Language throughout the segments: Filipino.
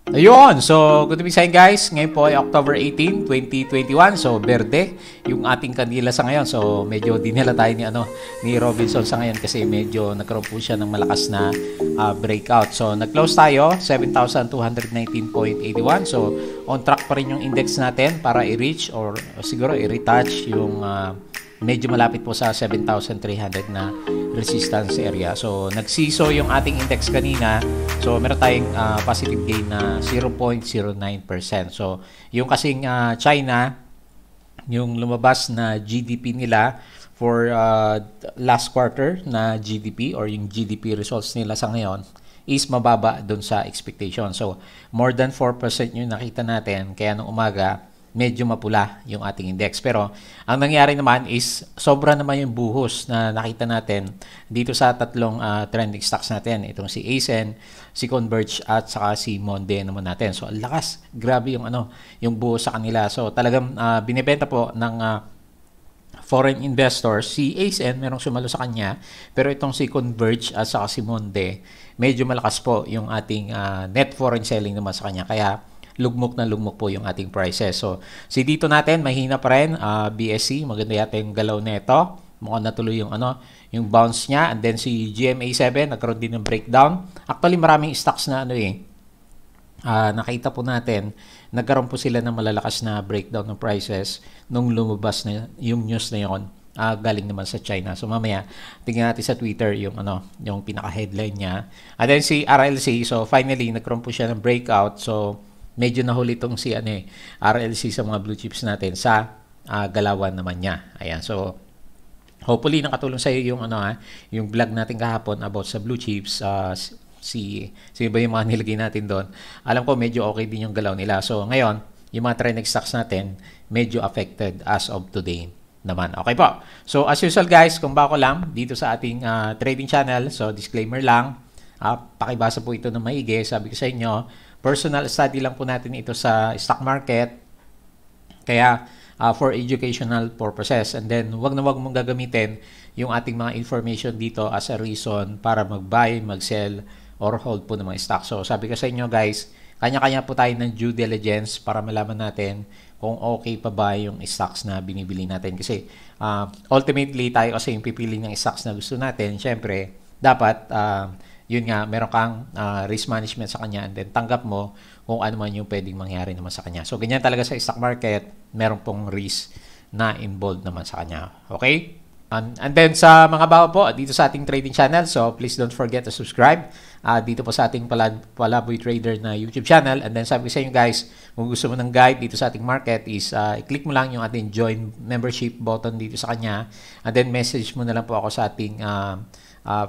Ayun, so good evening sa inyo guys. Ngayon po ay October 18, 2021. So berde yung ating kandila sa ngayon. So medyo dinala tayo ni Robinson sa ngayon kasi medyo nagkaroon po siya ng malakas na breakout. So nag-close tayo 7,219.81. So on track pa rin yung index natin para i-reach or siguro i-retouch yung medyo malapit po sa 7,300 na resistance area. So, nagsiso yung ating index kanina. So, meron tayong positive gain na 0.09%. So, yung kasing China, yung lumabas na GDP nila for last quarter na GDP or yung GDP results nila sa ngayon is mababa dun sa expectation. So, more than 4% yung nakita natin. Kaya nung umaga, medyo mapula yung ating index. Pero ang nangyari naman is sobra naman yung buhos na nakita natin dito sa tatlong trending stocks natin. Itong si ASEN, si Converge at saka si Monde naman natin. So ang lakas, grabe yung yung buhos sa kanila. So talagang binebenta po ng foreign investors. Si ASEN merong sumalo sa kanya, pero itong si Converge at saka si Monde, medyo malakas po yung ating net foreign selling naman sa kanya. Kaya lugmok na lugmok po yung ating prices. So, si dito natin, mahina pa rin. BSC, maganda yata yung galaw nito. Mukhang natuloy yung yung bounce niya. And then si GMA7, nagkaroon din ng breakdown. Actually, maraming stocks na nakita po natin, nagkaroon po sila ng malalakas na breakdown ng prices nung lumabas na yung news na yon. Galing naman sa China. So mamaya tingnan natin sa Twitter yung yung pinaka-headline niya. And then si RLC, so finally nagkaroon po siya ng breakout. So medyo nahuli itong si RLC sa mga blue chips natin sa galawan naman niya. Ayan. So hopefully nakatulong sa iyo yung yung vlog natin kahapon about sa blue chips. Si ba yung mga nilagay natin doon? Alam ko medyo okay din yung galaw nila. So ngayon, yung mga trending stocks natin medyo affected as of today naman. Okay po. So as usual guys, kung bago lang dito sa ating trading channel, so disclaimer lang, pakibasa po ito ng maigi. Sabi ko sa inyo, personal study lang po natin ito sa stock market. Kaya for educational purposes. And then wag na wag mong gagamitin yung ating mga information dito as a reason para mag-buy, mag-sell, or hold po ng mga stock. So sabi ko sa inyo guys, kanya-kanya po tayo ng due diligence para malaman natin kung okay pa ba yung stocks na binibili natin. Kasi ultimately tayo kasi yung pipili ng stocks na gusto natin. Siyempre, dapat yun nga, meron kang risk management sa kanya and then tanggap mo kung ano man yung pwedeng mangyari naman sa kanya. So, ganyan talaga sa stock market, meron pong risk na involved naman sa kanya. Okay? And then, sa mga bago po, dito sa ating trading channel, so please don't forget to subscribe dito po sa ating Palaboy Trader na YouTube channel. And then, sabi ko sa inyo guys, kung gusto mo ng guide dito sa ating market is i-click mo lang yung ating join membership button dito sa kanya. And then, message mo na lang po ako sa ating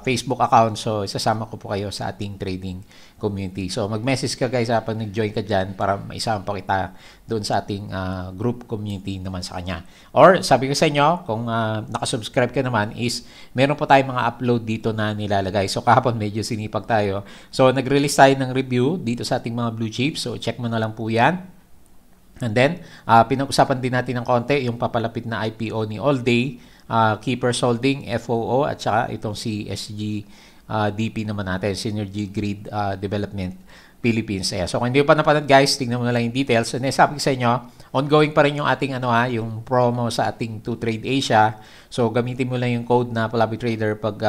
Facebook account. So, isasama ko po kayo sa ating trading community. So, mag-message ka guys pag nag-join ka dyan para maisama pa kita doon sa ating group community naman sa kanya. Or, sabi ko sa inyo, kung nakasubscribe ka naman is, meron po tayong mga upload dito na nilalagay. So, kahapon medyo sinipag tayo. So, nag-release tayo ng review dito sa ating mga blue chips. So, check mo na lang po yan. And then, pinag-usapan din natin ng konti yung papalapit na IPO ni All Day, Keepers Holding, FOO, at saka itong si SGDP naman natin, Synergy Grid Development Philippines. So kung hindi pa napanood guys, tingnan mo na lang yung details. And sabi ko sa inyo, ongoing pa rin yung ating yung promo sa ating 2Trade Asia. So gamitin mo lang yung code na Palaboy Trader pag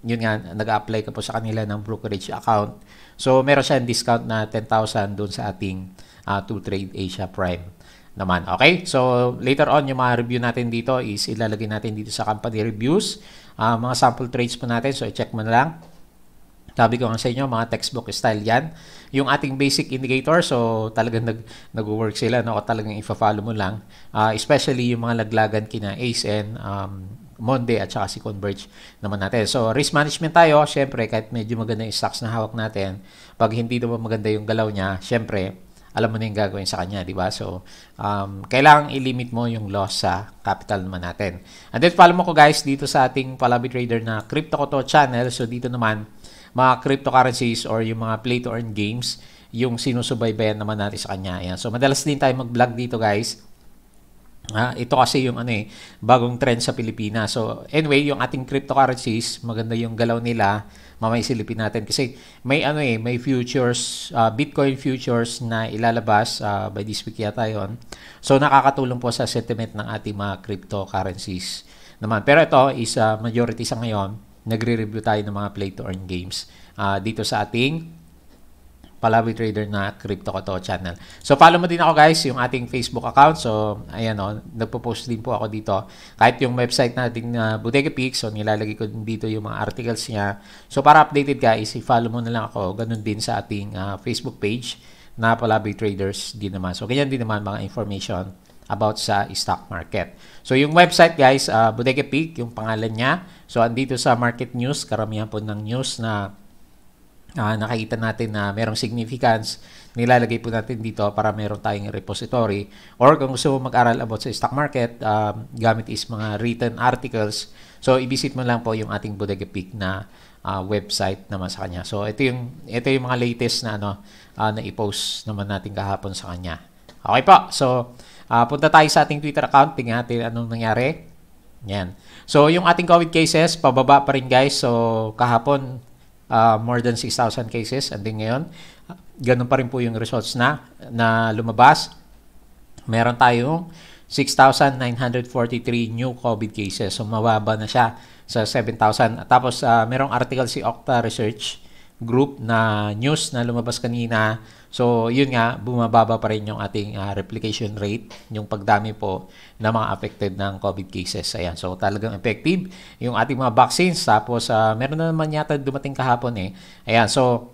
yun nga, nag-apply ka po sa kanila ng brokerage account. So meron siya discount na 10,000 doon sa ating 2Trade Asia Prime naman. Okay? So, later on, yung mga review natin dito is ilalagay natin dito sa company reviews. Mga sample trades po natin. So, i-check mo na lang. Sabi ko nga sa inyo, mga textbook style yan. Yung ating basic indicator, so talagang nag-work sila, no? O talagang ifa-follow mo lang. Especially yung mga laglagan kina ASEN, Monde at saka si Converge naman natin. So, risk management tayo. Siyempre, kahit medyo maganda yung stocks na hawak natin, pag hindi naman maganda yung galaw niya, siyempre, alam mo na yung gagawin sa kanya, di ba? So, kailangang i-limit mo yung loss sa capital naman natin. And then, follow mo ko guys dito sa ating Palaboy Trader na Crypto Koto channel. So, dito naman, mga cryptocurrencies or yung mga play to earn games, yung sinusubaybayan naman natin sa kanya. Ayan. So, madalas din tayo mag-vlog dito guys. Ito kasi yung bagong trend sa Pilipinas. So anyway, yung ating cryptocurrencies, maganda yung galaw nila. Mamaya silipin natin kasi may futures, Bitcoin futures na ilalabas by this week yata yon. So nakakatulong po sa sentiment ng ating mga cryptocurrencies naman. Pero ito is majority sa ngayon, nagre-review tayo ng mga play to earn games dito sa ating Palaboy Trader na Crypto Koto channel. So follow mo din ako guys, yung ating Facebook account. So ayan nagpo-post din po ako dito. Kahit yung website natin na Bodega Picks, so nilalagay ko din dito yung mga articles niya. So para updated guys, i-follow mo na lang ako. Ganun din sa ating Facebook page na Palaboy Traders din naman. So ganyan din naman mga information about sa stock market. So yung website guys, Bodega Pick, yung pangalan niya. So andito sa market news, karamihan po ng news na nakikita natin na merong significance, nilalagay po natin dito para meron tayong repository. Or kung gusto mo mag-aral about sa stock market, gamit is mga written articles. So i-visit mo lang po yung ating Bodega Pick na website naman sa kanya. So ito yung mga latest na na i-post naman natin kahapon sa kanya. Okay po. So punta tayo sa ating Twitter account, tingnan natin anong nangyari. Yan. So yung ating COVID cases pababa pa rin guys. So kahapon more than 6,000 cases. And then ngayon, ganun pa rin po yung results na lumabas. Meron tayong 6,943 new COVID cases. So, mababa na siya sa 7,000. Tapos, merong article si Okta Research Group na news na lumabas kanina. So, yun nga, bumababa pa rin yung ating replication rate, yung pagdami po na mga affected ng COVID cases. Ayan, so talagang effective yung ating mga vaccines. Tapos, meron na naman yata dumating kahapon Ayan, so,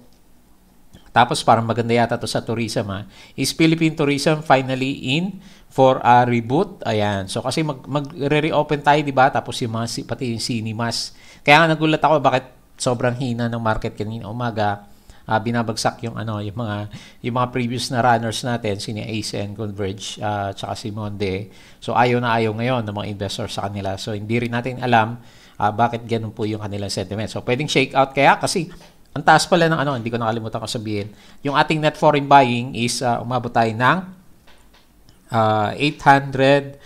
tapos parang maganda yata to sa tourism is Philippine tourism finally in for a reboot. Ayan, so kasi mag-reopen tayo, di ba? Tapos yung mga, pati yung cinemas. Kaya nga nagulat ako bakit sobrang hina ng market kanina umaga. Binabagsak yung mga previous na runners natin, sina Ace and Converge tsaka si Monde. So ayaw na ayaw ngayon ng mga investors sa kanila. So hindi rin natin alam bakit ganun po yung kanilang sentiment. So pwedeng shake out kaya kasi ang taas pala ng hindi ko nakalimutan ko sabihin. Yung ating net foreign buying is umabot tayo ng 847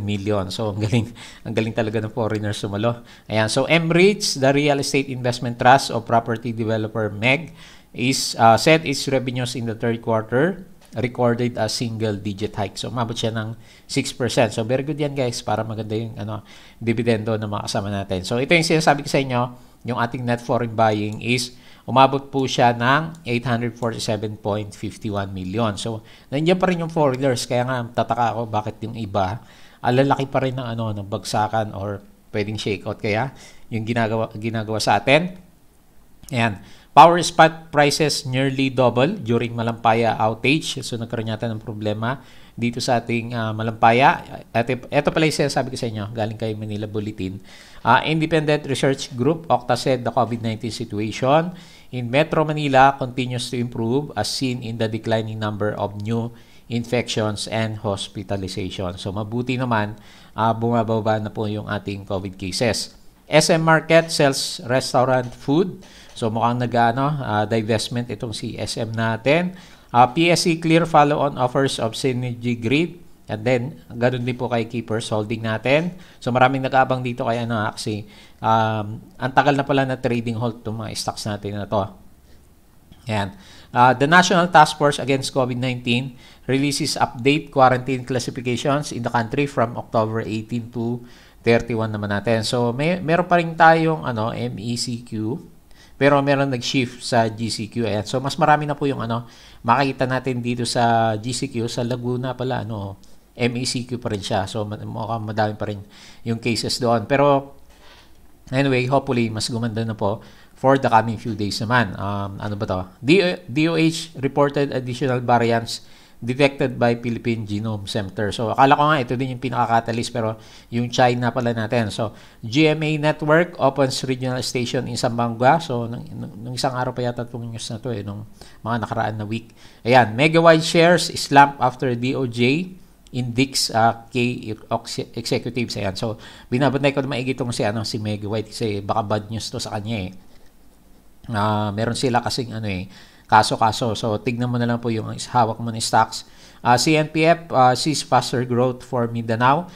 million. So, ang galing talaga ng foreigners sumalo. Ayan. So, MREITs, the Real Estate Investment Trust of Property Developer MEG, is said its revenues in the third quarter recorded a single-digit hike. So, umabot siya ng 6%. So, very good yan guys para maganda yung dividendo na makasama natin. So, ito yung sinasabi ko sa inyo, yung ating net foreign buying is umabot po siya ng 847.51 million. So, nandiyan pa rin yung foreigners. Kaya nga, tataka ako bakit yung iba, alalaki pa rin ng, ng bagsakan or pwedeng shakeout. Kaya, yung ginagawa sa atin. Ayan. Power spot prices nearly double during Malampaya outage. So, nagkaroon yata ng problema dito sa ating Malampaya. Ito pala yung sabi ko sa inyo, galing kay Manila Bulletin. Independent Research Group, Okta said the COVID-19 situation in Metro Manila continues to improve as seen in the declining number of new infections and hospitalization. So mabuti naman, bumababa na po yung ating COVID cases. SM Market sells restaurant food. So mukhang divestment itong si SM natin. PSC clear follow-on offers of Synergy Grid. And then, ganun din po kay Keepers Holding natin. So, maraming nag-aabang dito kaya kasi ang tagal na pala na trading halt itong mga stocks natin na to. Ayan. The National Task Force Against COVID-19 releases update quarantine classifications in the country from October 18 to 31 naman natin. So, meron pa rin tayong MECQ. Pero meron nag-shift sa GCQ. Ayan. So, mas marami na po yung makikita natin dito sa GCQ. Sa Laguna pala, MECQ pa rin siya. So, mukhang madami pa rin yung cases doon. Pero, anyway, hopefully, mas gumanda na po for the coming few days naman. Ano ba to? DOH reported additional variants detected by Philippine Genome Center. So, akala ko nga ito din yung pinaka-catalyst pero yung China pala natin. So, GMA Network opens regional station in Zamboanga. So, nung isang araw pa yata itong news na to nung mga nakaraan na week. Ayan, Megawide shares slump after DOJ Index key executives. Ayan. So, binabantay ko na maigi itong si Megawide kasi baka bad news to sa kanya meron sila kasing kaso-kaso. So, tignan mo na lang po yung hawak mo ng stocks. CNPF sees faster growth for Mindanao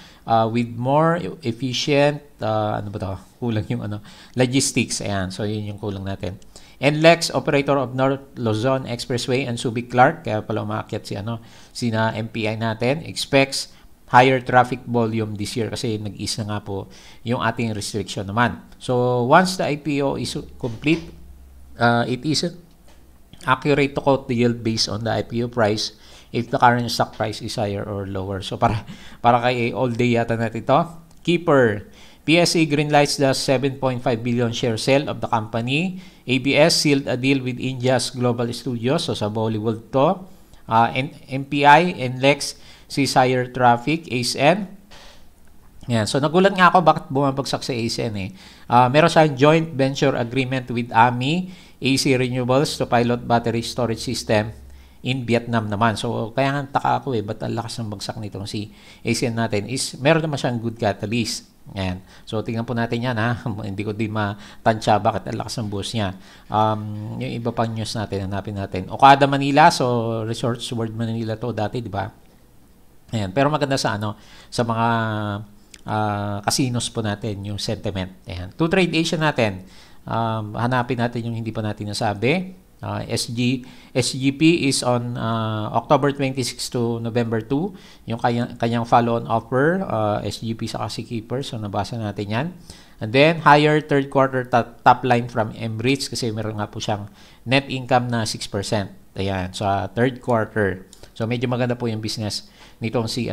with more efficient, ano ba to? Kulang yung ano, logistics. Ayan, so yun yung kulang natin. NLEX, operator of North Luzon Expressway and Subic Clark, kaya pala umakyat sina MPI natin, expects higher traffic volume this year kasi nag-ease na nga po yung ating restriction naman. So, once the IPO is complete, it is accurate to quote the yield based on the IPO price if the current stock price is higher or lower. So, para kay all day yata natin ito. Keeper, PSE greenlights the 7.5 billion share sale of the company. ABS sealed a deal with India's Global Studios, so sa Bollywood to. MPI, NLEX, sees higher traffic, ASN. Yan. So, nagulat nga ako bakit bumabagsak sa ASN eh. Meron siyang joint venture agreement with AMI, AC Renewables to pilot battery storage system in Vietnam naman. So, kaya nga taka ako eh, ba't ang lakas ng bagsak nitong si ASN natin is meron naman siyang good catalyst. Yan. So, tingnan po natin yan ha. Hindi ko din matansya bakit ang lakas ng boost niya. Yung iba pang news natin, hanapin natin. Okada Manila, so Resorts World Manila to dati, di ba? Ayan. Pero maganda sa sa mga casinos po natin yung sentiment. Ayan. To Trade Asia natin, hanapin natin yung hindi pa natin nasabi. SGP is on October 26 to November 2 yung kanyang follow-on offer, SGP sa kasi Keeper, so nabasa natin yan. And then higher third quarter top line from Emirates kasi meron nga po siyang net income na 6%. Ayan, sa third quarter. So medyo maganda po yung business nitong si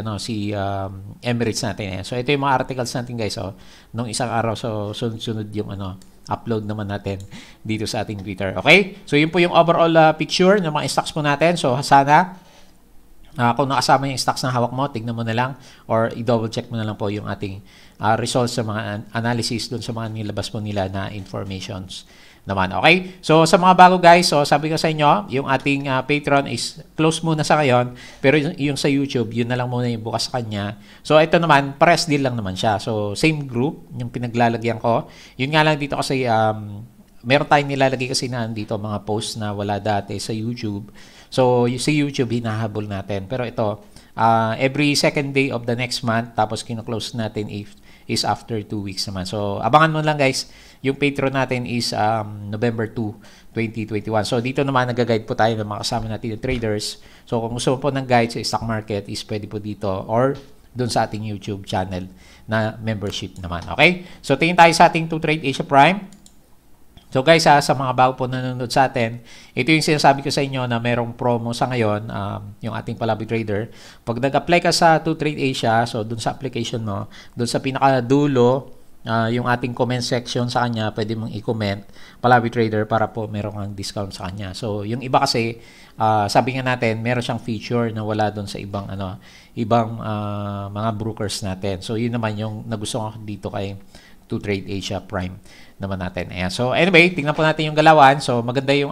Emirates natin. Ayan. So ito yung mga articles natin guys, so nung isang araw, so sunod-sunod yung upload naman natin dito sa ating Twitter. Okay? So, yun po yung overall picture ng mga stocks po natin. So, sana kung nakasama yung stocks na hawak mo, tignan mo na lang or i-double check mo na lang po yung ating results sa mga analysis dun sa mga nilabas po nila na informations naman. Okay? So, sa mga bago guys, so sabi ko sa inyo, yung ating Patreon is close muna sa ngayon, pero yung sa YouTube, yun na lang muna yung bukas sa kanya. So, ito naman, press deal lang naman siya. So, same group, yung pinaglalagyan ko. Yun nga lang dito kasi, meron tayong nilalagay kasi na dito mga posts na wala dati sa YouTube. So, sa YouTube, hinahabol natin. Pero ito, every second day of the next month, tapos kino-close natin is after 2 weeks naman. So, abangan mo lang guys, yung Patreon natin is November 2, 2021. So, dito naman nag-guide po tayo ng mga kasama natin na traders. So, kung gusto po ng guide sa stock market is pwede po dito or dun sa ating YouTube channel na membership naman. Okay? So, tingin tayo sa ating 2Trade Asia Prime. So guys, sa mga bago po nanonood sa atin, ito yung sinasabi ko sa inyo na merong promo sa ngayon, yung ating Palabi Trader. Pag nag-apply ka sa 2Trade Asia, so dun sa application mo, dun sa pinakadulo, yung ating comment section sa kanya, pwede mong i-comment Palabi Trader para po meron kang discount sa kanya. So yung iba kasi, sabi nga natin, meron siyang feature na wala dun sa ibang mga brokers natin. So yun naman yung nagustuhan ko dito kay 2Trade Asia Prime naman natin. Ayan. So anyway, tingnan po natin yung galawan. So maganda yung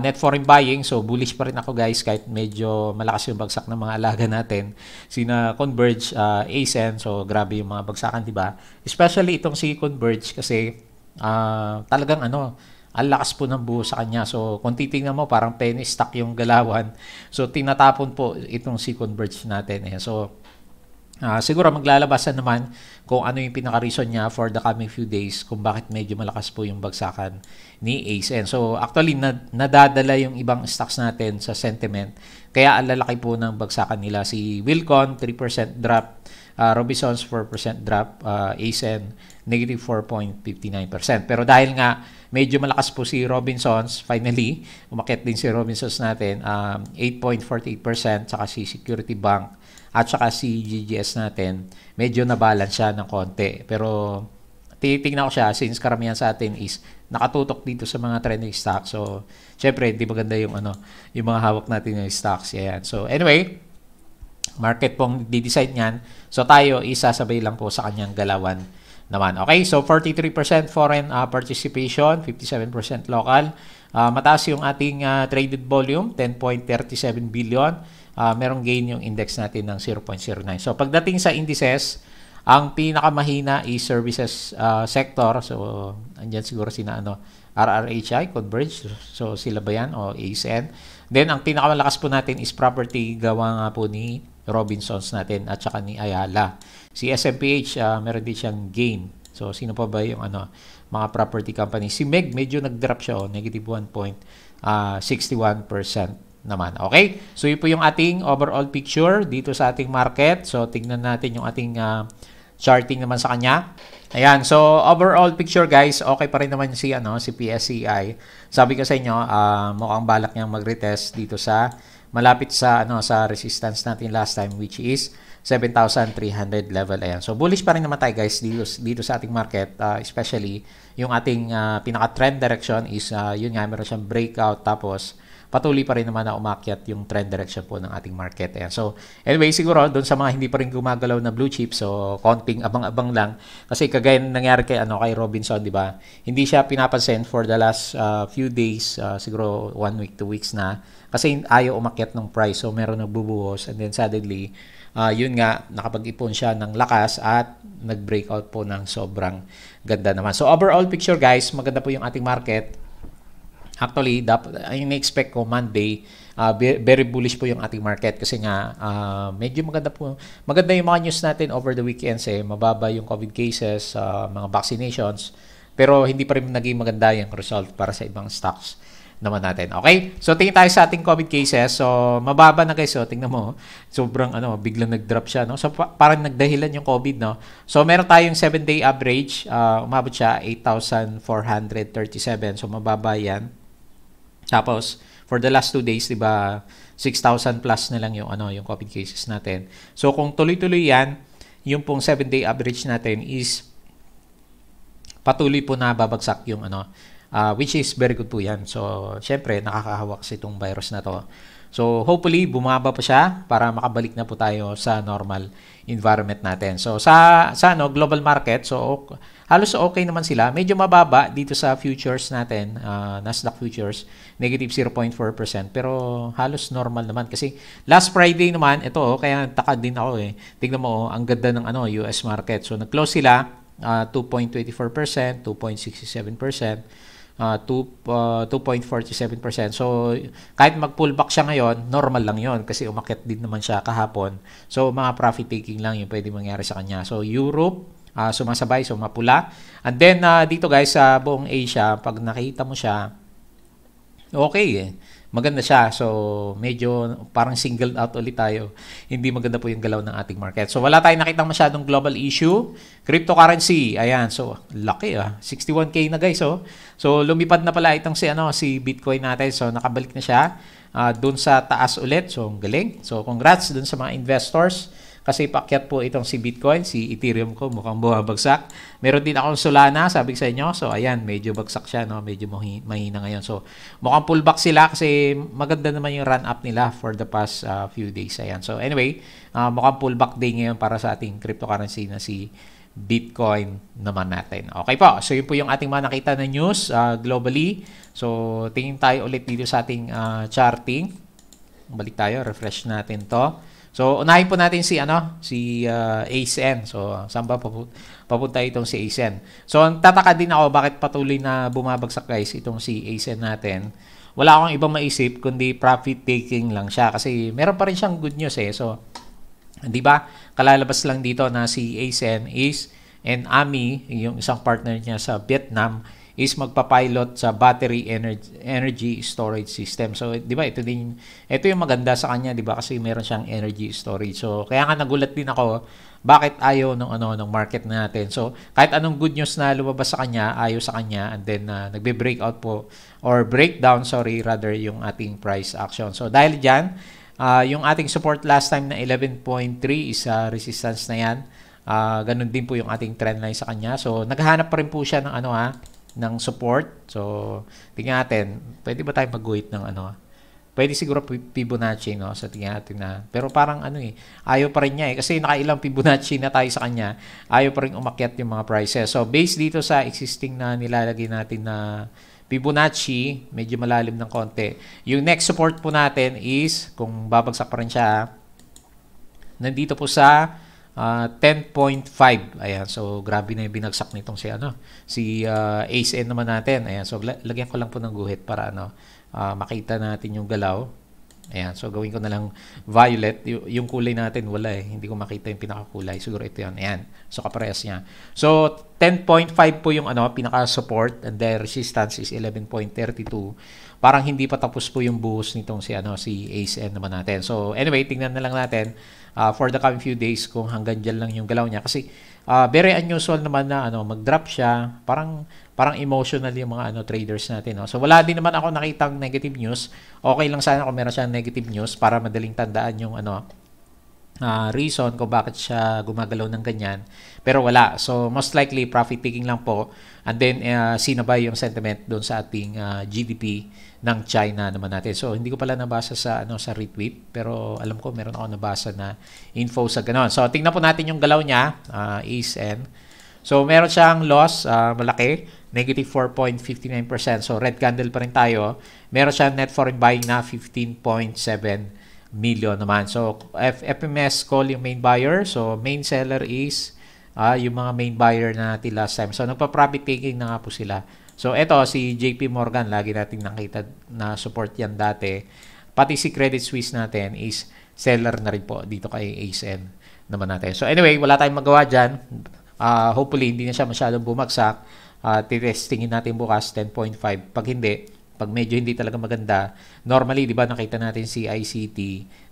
net foreign buying. So bullish pa rin ako guys kahit medyo malakas yung bagsak ng mga alaga natin. Sina Converge, ASN. So grabe yung mga bagsakan, di ba? Especially itong si Converge kasi talagang ang lakas po ng buo sa kanya. So kung titingnan mo parang penny stock yung galawan. So tinatapon po itong si Converge natin. Ayan. So siguro maglalabasan naman kung ano yung pinaka-reason niya for the coming few days kung bakit medyo malakas po yung bagsakan ni ASN. So actually nadadala yung ibang stocks natin sa sentiment. Kaya ang lalaki po ng bagsakan nila. Si Wilcon 3% drop, Robinsons 4% drop, ASN negative 4.59%. Pero dahil nga medyo malakas po si Robinsons, finally umakyat din si Robinsons natin 8.48%, saka si Security Bank at saka si GGS natin, medyo na-balance siya ng konti. Pero titingnan ko siya since karamihan sa atin is nakatutok dito sa mga trending stocks. So, syempre, di maganda yung yung mga hawak natin ng stocks. Yan. So, anyway, market pong di-decide niyan. So, tayo isasabay lang po sa kanyang galawan naman. Okay, so 43% foreign participation, 57% local. Mataas yung ating traded volume, 10.37 billion. Merong gain yung index natin ng 0.09. So, pagdating sa indices, ang pinakamahina is services sector. So, andyan siguro sina RRHI, Converge. So, sila ba yan? O ASN. Then, ang pinakamalakas po natin is property gawa nga po ni Robinsons natin at saka ni Ayala. Si SMPH, meron din siyang gain. So, sino pa ba yung mga property company? Si Meg, medyo nag-drop siya, negative 1.61% naman. Okay? So, yun po yung ating overall picture dito sa ating market. So, tingnan natin yung ating charting naman sa kanya. Ayan, so overall picture guys, okay pa rin naman si PSCI. Sabi ko sa inyo, mukhang balak niyang mag-retest dito sa malapit sa sa resistance natin last time, which is 7,300 level. Ayan. So bullish pa rin naman tayo guys dito sa ating market, especially yung ating pinaka-trend direction is yun nga, meron siyang breakout tapos patuloy pa rin naman na umakyat yung trend direction po ng ating market. Ayan. So, anyway, siguro, doon sa mga hindi pa rin gumagalaw na blue chip, so, konting abang-abang lang. Kasi kagaya nangyari kay Robinson, di ba? Hindi siya pinapansin for the last few days, siguro 1 week, 2 weeks na. Kasi ayaw umakyat ng price. So, meron nagbubuhos. And then, suddenly, yun nga, nakapag-ipon siya ng lakas at nag-breakout po ng sobrang ganda naman. So, overall picture, guys, maganda po yung ating market. Actually, in-expect ko Monday, very bullish po yung ating market kasi nga medyo maganda yung mga news natin over the weekends mababa yung COVID cases, mga vaccinations, pero hindi pa rin naging maganda yung result para sa ibang stocks naman natin. Okay? So, tingin tayo sa ating COVID cases. So, mababa na guys. So, tingnan mo, sobrang biglang nag-drop siya, no? So, parang nagdahilan yung COVID, no? So, meron tayong 7-day average, umabot siya 8,437. So, mababa yan. Tapos, for the last 2 days, di ba, 6,000 plus na lang yung yung COVID cases natin. So, kung tuloy-tuloy yan, yung pong 7-day average natin is patuloy po na babagsak yung which is very good po yan. So, syempre, nakakahawak kasi itong virus na to. So, hopefully, bumaba pa siya para makabalik na po tayo sa normal environment natin. So, sa global market, so, halos okay naman sila. Medyo mababa dito sa futures natin, Nasdaq futures, negative 0.4%. Pero, halos normal naman. Kasi, last Friday naman, ito, kaya takad din ako Tingnan mo, ang ganda ng US market. So, nag-close sila, 2.24%, 2.67%. 2.47%. So, kahit mag-pullback siya ngayon, normal lang yon kasi umakyat din naman siya kahapon. So, mga profit taking lang yung pwede mangyari sa kanya. So, Europe, sumasabay, so mapula. And then, dito guys, sa buong Asia, pag nakita mo siya, okay maganda siya. So, medyo parang singled out ulit tayo. Hindi maganda po yung galaw ng ating market. So, wala tayong nakitang masyadong global issue. Cryptocurrency, ayan. So, laki 61K na guys. So, lumipad na pala itong si Bitcoin natin. So, nakabalik na siya dun sa taas ulit. So, galing. So, congrats dun sa mga investors. Kasi paakyat po itong si Bitcoin, si Ethereum ko mukhang bumabagsak. Meron din akong Solana, sabi ko sa inyo. So, ayan, medyo bagsak siya, no? Medyo mahina ngayon. So, mukhang pullback sila kasi maganda naman yung run-up nila for the past few days. Ayan. So, anyway, mukhang pullback day ngayon para sa ating cryptocurrency na si Bitcoin naman natin. Okay po. So, yun po yung ating mga nakita na news globally. So, tingin tayo ulit dito sa ating charting. Balik tayo, refresh natin to. So, unahin po natin si ASN. So, saan ba papunta itong si ASN? So, tataka din ako bakit patuloy na bumabagsak guys itong si ASN natin. Wala akong ibang maisip kundi profit taking lang siya kasi meron pa rin siyang good news So, di ba? Kalalabas lang dito na si ASN and AMI, yung isang partner niya sa Vietnam, is magpa-pilot sa battery energy storage system. So, di ba, ito yung maganda sa kanya, di ba? Kasi meron siyang energy storage. So, kaya nga nagulat din ako bakit ayaw ng market natin. So, kahit anong good news na lumabas sa kanya, ayaw sa kanya, and then nagbe-breakout po or breakdown, rather yung ating price action. So, dahil diyan, yung ating support last time na 11.3 is resistance na yan. Ganun din po yung ating trend line sa kanya. So, naghahanap pa rin po siya ng ng support. So, tingnan natin, pwede ba tayo mag-wait ng pwede siguro Fibonacci, no? So, tingnan natin na. Pero parang ayaw pa rin niya kasi nakailang Fibonacci na tayo sa kanya. Ayaw pa rin umakyat yung mga prices. So, based dito sa existing na nilalagay natin na Fibonacci, medyo malalim ng konti. Yung next support po natin is, kung babagsak pa rin siya, nandito po sa 10.5. Ayan. So, grabe na yung binagsak nitong si ASN naman natin. Ayan. So, lagyan ko lang po ng guhit para makita natin yung galaw. Ayan, so gawin ko na lang violet. Yung kulay natin, wala eh. Hindi ko makita yung pinakakulay. Siguro ito yan. Ayan. So, kaparehas niya. So, 10.5 po yung pinaka-support and the resistance is 11.32. Parang hindi pa tapos po yung buhos nitong si ACE naman natin. So, anyway, tingnan na lang natin for the coming few days kung hanggang dyan lang yung galaw niya. Kasi, very unusual naman na mag-drop siya. Parang emotional yung mga traders natin. No? So, wala din naman ako nakitang negative news. Okay lang sana kung meron siyang negative news para madaling tandaan yung reason kung bakit siya gumagalaw ng ganyan. Pero wala. So, most likely, profit taking lang po. And then, sinabay yung sentiment doon sa ating GDP ng China naman natin. So, hindi ko pala nabasa sa retweet. Pero, alam ko, meron ako nabasa na info sa ganon. So, tingnan po natin yung galaw niya, ACE. So, meron siyang loss, malaki, negative 4.59%. So, red candle pa rin tayo. Meron siyang net foreign buying na 15.7 million naman. So, FMS call yung main buyer. So, main seller is yung mga main buyer na natin last time. So, nagpa-profit taking na nga po sila. So, eto, si JP Morgan, lagi natin nakita na support yan dati. Pati si Credit Suisse natin is seller na rin po dito kay ASN naman natin. So, anyway, wala tayong magawa dyan. Hopefully, hindi na siya masyadong bumagsak. Titestingin natin bukas 10.5. Pag hindi, pag medyo hindi talaga maganda, normally, di ba, nakita natin si ICT,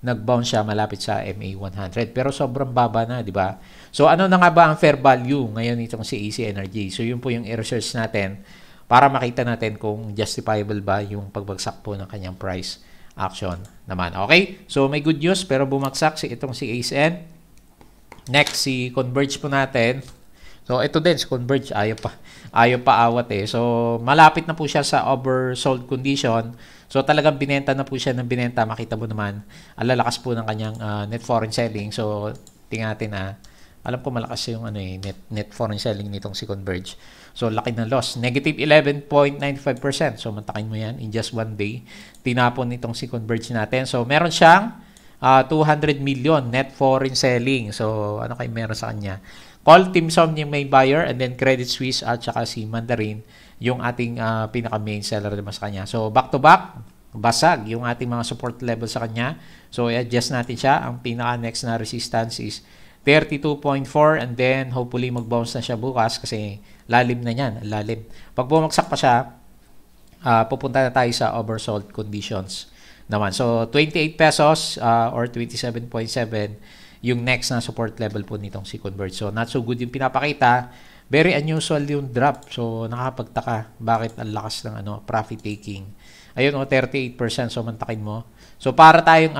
nag-bounce siya malapit sa MA100. Pero sobrang baba na, di ba? So, ano na nga ba ang fair value ngayon itong si AC Energy? So, yun po yung i-research natin para makita natin kung justifiable ba yung pagbagsak po ng kanyang price action naman. Okay? So, may good news, pero bumagsak itong si ASN. Next, si Converge po natin. So, ito din, si Converge, ayaw pa awat eh. So, malapit na po siya sa oversold condition. So, talagang binenta na po siya ng binenta. Makita mo naman, alalakas po ng kanyang net foreign selling. So, tingnan natin alam ko malakas yung net foreign selling nitong si Converge. So, laki ng loss. Negative 11.95%. So, mantakin mo yan in just one day. Tinapon nitong si Converge natin. So, meron siyang 200 million net foreign selling. So, ano kayo meron sa kanya? Call Timsom yung main buyer and then Credit Suisse at saka si Mandarin yung ating pinaka-main seller naman sa kanya. So, back to back, basag yung ating mga support level sa kanya. So, i-adjust natin siya. Ang pinaka-next na resistance is 32.4 and then hopefully mag-bounce na siya bukas kasi lalim na yan. Lalim. Pag bumagsak pa siya, pupunta na tayo sa oversold conditions naman. So, 28 pesos or 27.7 yung next na support level po nitong si Converge. So, not so good yung pinapakita. Very unusual yung drop. So, nakapagtaka bakit ang lakas ng profit taking. Ayun 38%. So, mantakin mo. So, para tayong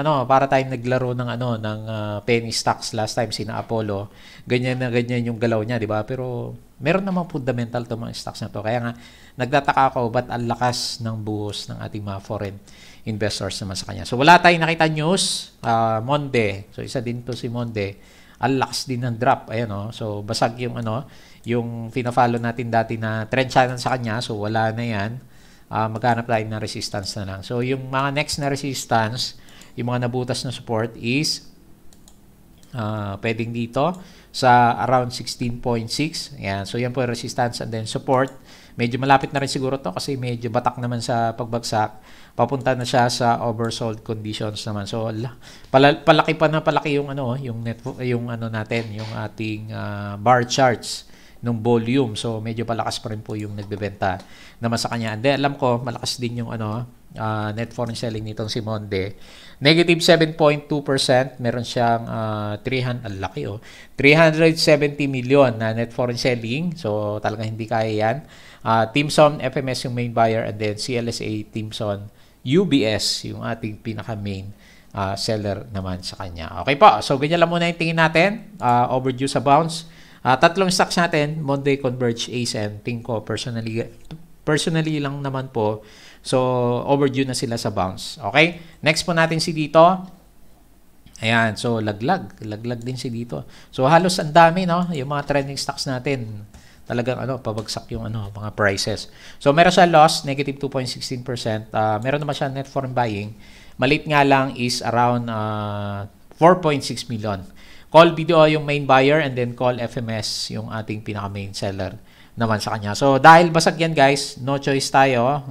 naglaro ng ng penny stocks last time sina Apollo. Ganyan na ganyan yung galaw niya, di ba? Pero meron namang fundamental to mga stocks na to. Kaya nga nagtataka ako ba't ang lakas ng buhos ng ating mga foreign investors naman sa kanya. So, wala tayong nakita news. Monde. So, isa din to si Monde. Ang lakas din ng drop. Ayan, So, basag yung yung fina-follow natin dati na trend channel sa kanya. So, wala na yan. Maghanap tayo ng resistance na lang. So, yung mga next na resistance, yung mga nabutas na support is pwedeng dito sa around 16.6. Ayan. So, yan po yung resistance and then support. Medyo malapit na rin siguro to kasi medyo batak naman sa pagbagsak. Papunta na siya sa oversold conditions naman. So, palaki yung natin, yung ating bar charts ng volume. So, medyo palakas pa rin po yung nagbebenta naman sa kanya. And then, alam ko, malakas din yung net foreign selling nitong si Monde. Negative 7.2%. Meron siyang 370 million na net foreign selling. So, talagang hindi kaya yan. Timson, FMS yung main buyer, and then CLSA, Timson, UBS, yung ating pinaka-main seller naman sa kanya. Okay po. So, ganyan lang muna yung tingin natin. Overdue sa bounce. Tatlong stocks natin, Monday, Converge, ASN, tingin ko personally lang naman po. So, overdue na sila sa bounce. Okay? Next po natin si dito. Ayan. So, laglag. Laglag din si dito. So, halos ang dami, yung mga trending stocks natin. Talagang, pabagsak yung, mga prices. So, meron siya loss, negative 2.16%. Meron naman siya net foreign buying. Malit nga lang is around 4.6 million. Call BDO yung main buyer and then call FMS yung ating pinaka-main seller naman sa kanya. So, dahil basag yan guys, no choice tayo.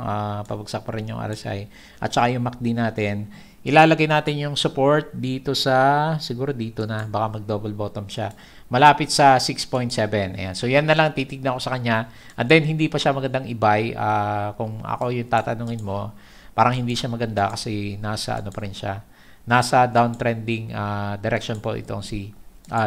Pabagsak pa rin yung RSI. At saka yung MACD natin, ilalagay natin yung support dito sa, siguro dito na, baka mag-double bottom siya. Malapit sa 6.7. Ayan. So, yan na lang titignan ko sa kanya. And then, hindi pa siya magandang i-buy. Kung ako yung tatanungin mo, parang hindi siya maganda kasi nasa, ano pa rin siya, nasa downtrending direction po itong si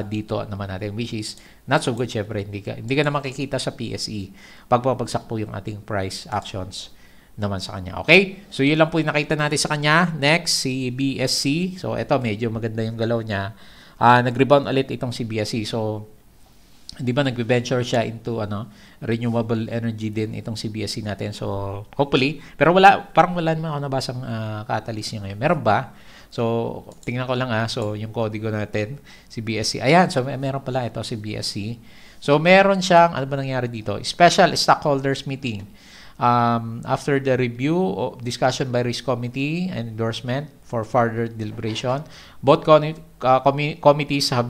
dito naman natin, which is not so good. Syempre, hindi ka na makikita sa PSE pag babagsak po yung ating price actions naman sa kanya. Okay? So, yun lang po yung nakita natin sa kanya. Next, si BSC. So, ito, medyo maganda yung galaw niya. Nag-rebound ulit itong si BSC. So, di ba nag-venture siya into renewable energy din itong si BSC natin. So, hopefully. Pero parang wala naman ako nabasang catalyst niya ngayon. Meron ba? So, tingnan ko lang So, yung kodigo natin, si BSC. Ayan, so meron pala ito si BSC. So, meron siyang, ano ba nangyari dito? Special Stockholders Meeting. After the review, discussion by risk committee and endorsement for further deliberation, both committees have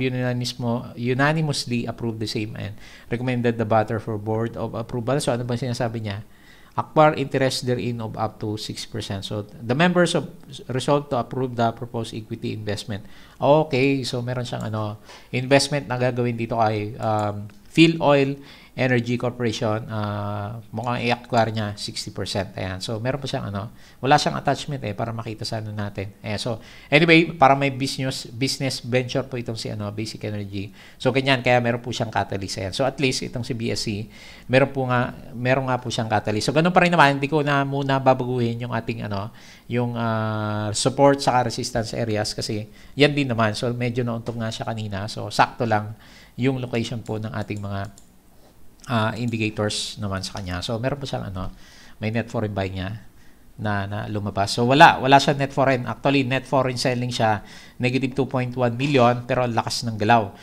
unanimously approved the same and recommended the matter for board of approval. So, ano ba sinasabi niya? Acquire interest therein of up to 6%. So, the members of resolved to approve the proposed equity investment. Okay, so meron siyang investment na gagawin dito kay Phil Oil Energy Corporation. Mukhang i-acquire niya 60%. Ayan. So, meron pa siyang wala siyang attachment para makita sa natin. Ayan. So, anyway, para may business venture po itong si Basic Energy. So, ganyan. Kaya meron po siyang catalyst. Ayan. So, at least itong si BSC, meron nga po siyang catalyst. So, ganun pa rin naman. Hindi ko na muna babaguhin yung ating yung support sa resistance areas kasi yan din naman. So, medyo nauntog nga siya kanina. So, sakto lang yung location po ng ating mga indicators naman sa kanya. So, meron pa siyang may net foreign buy niya na lumabas. So, wala siya net foreign. Actually, net foreign selling siya, negative 2.1 million, pero lakas ng galaw.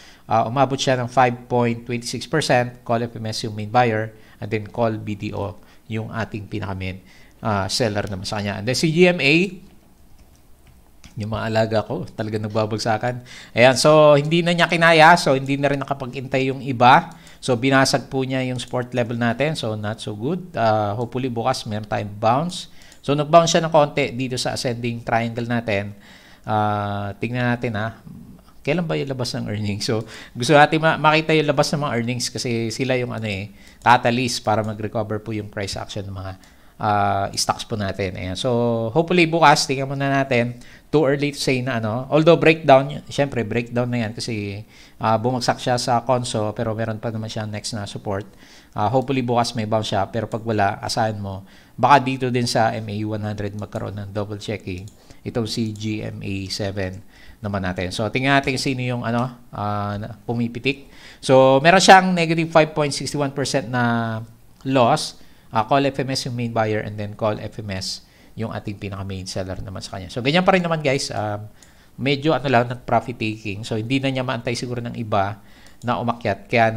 Umabot siya ng 5.26%, call FMS yung main buyer, and then call BDO yung ating pinaka-main seller naman sa kanya. And then si GMA, yung mga alaga ko, talaga nagbabagsakan. Ayan, so hindi na niya kinaya, so hindi na rin nakapag-intay yung iba. So, binasag po niya yung support level natin. So, not so good. Hopefully, bukas meron tayong bounce. So, nag-bounce siya ng konti dito sa ascending triangle natin. Tingnan natin kailan ba yung labas ng earnings? So, gusto natin makita yung labas ng mga earnings kasi sila yung catalyst para mag-recover po yung price action ng mga stocks po natin. Ayan. So, hopefully bukas, tingnan muna natin. Too early to say na although breakdown, syempre breakdown na yan kasi bumagsak siya sa Conso pero meron pa naman siya next na support. Hopefully bukas may bounce siya pero pag wala, asahan mo. Baka dito din sa MA100 magkaroon ng double checking. Itong si GMA7 naman natin. So, tingnan natin sino yung pumipitik. So, meron siyang negative 5.61% na loss. Call FMS yung main buyer and then call FMS yung ating pinaka-main seller naman sa kanya. So, ganyan pa rin naman guys. Medyo nag-profit taking. So, hindi na niya maantay siguro ng iba na umakyat. Kaya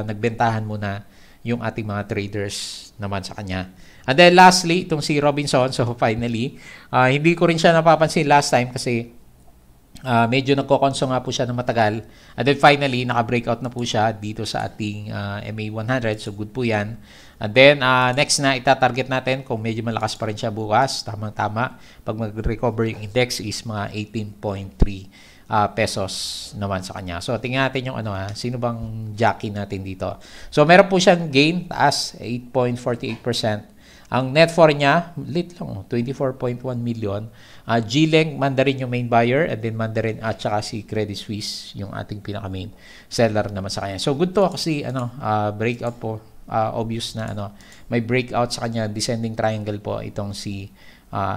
nagbentahan muna yung ating mga traders naman sa kanya. And then lastly, itong si Robinson. So, finally, hindi ko rin siya napapansin last time kasi medyo nagkokonso nga po siya ng matagal. And then finally, naka-breakout na po siya dito sa ating MA100. So, good po yan. And then, next na itatarget natin kung medyo malakas pa rin siya bukas. Tamang-tama. Pag mag-recover yung index is mga 18.3 pesos naman sa kanya. So, tingnan natin yung sino bang jockey natin dito. So, meron po siyang gain, taas, 8.48%. Ang net foreign niya, lit lang, 24.1 million. G-Link, Mandarin yung main buyer, and then Mandarin at saka si Credit Suisse, yung ating pinaka-main seller naman sa kanya. So, good to kasi breakout po. Obvious na may breakout sa kanya, descending triangle po itong si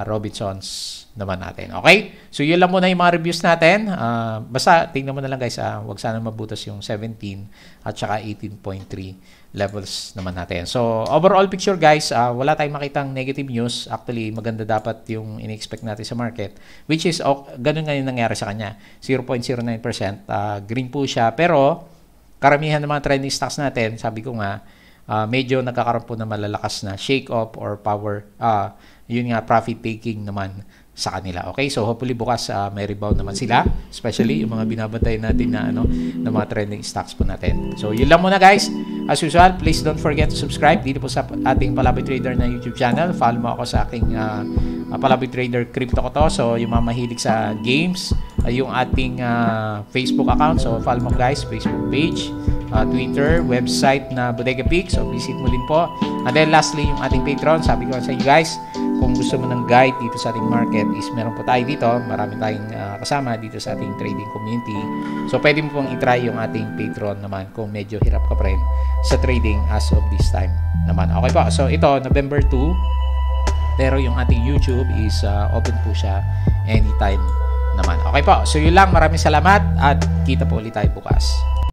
Robinsons naman natin. Okay? So, yun lang muna yung mga reviews natin. Basta, tingnan mo na lang guys, wag sana mabutas yung 17 at saka 18.3 levels naman natin. So, overall picture guys, wala tayong makitang negative news. Actually, maganda dapat yung in-expect natin sa market, which is, ganun nga yung nangyari sa kanya. 0.09%. Green po siya. Pero, karamihan ng mga trending stocks natin, sabi ko nga, medyo nagkakaroon po na malalakas na shake off or power, yun nga, profit taking naman sa kanila. Okay, so hopefully bukas may rebound naman sila, especially yung mga binabantay natin na na mga trending stocks po natin. So yun lang muna guys. As usual, please don't forget to subscribe dito po sa ating Palabay Trader na YouTube channel. Follow mo ako sa aking Palaboy Trader Crypto ko to. So yung mga mahilig sa games, yung ating Facebook account. So follow mo guys, Facebook page, Twitter, website na Bodega Peak. So visit mo din po. And then lastly, yung ating Patreon. Sabi ko sa inyo guys, kung gusto mo ng guide dito sa ating market is meron po tayo dito. Marami tayong kasama dito sa ating trading community. So pwede mo pong itry yung ating Patreon naman kung medyo hirap ka pa rin sa trading as of this time naman. Okay po. So ito, November 2. Pero yung ating YouTube is open po siya anytime naman. Okay po. So yun lang. Maraming salamat at kita po ulit tayo bukas.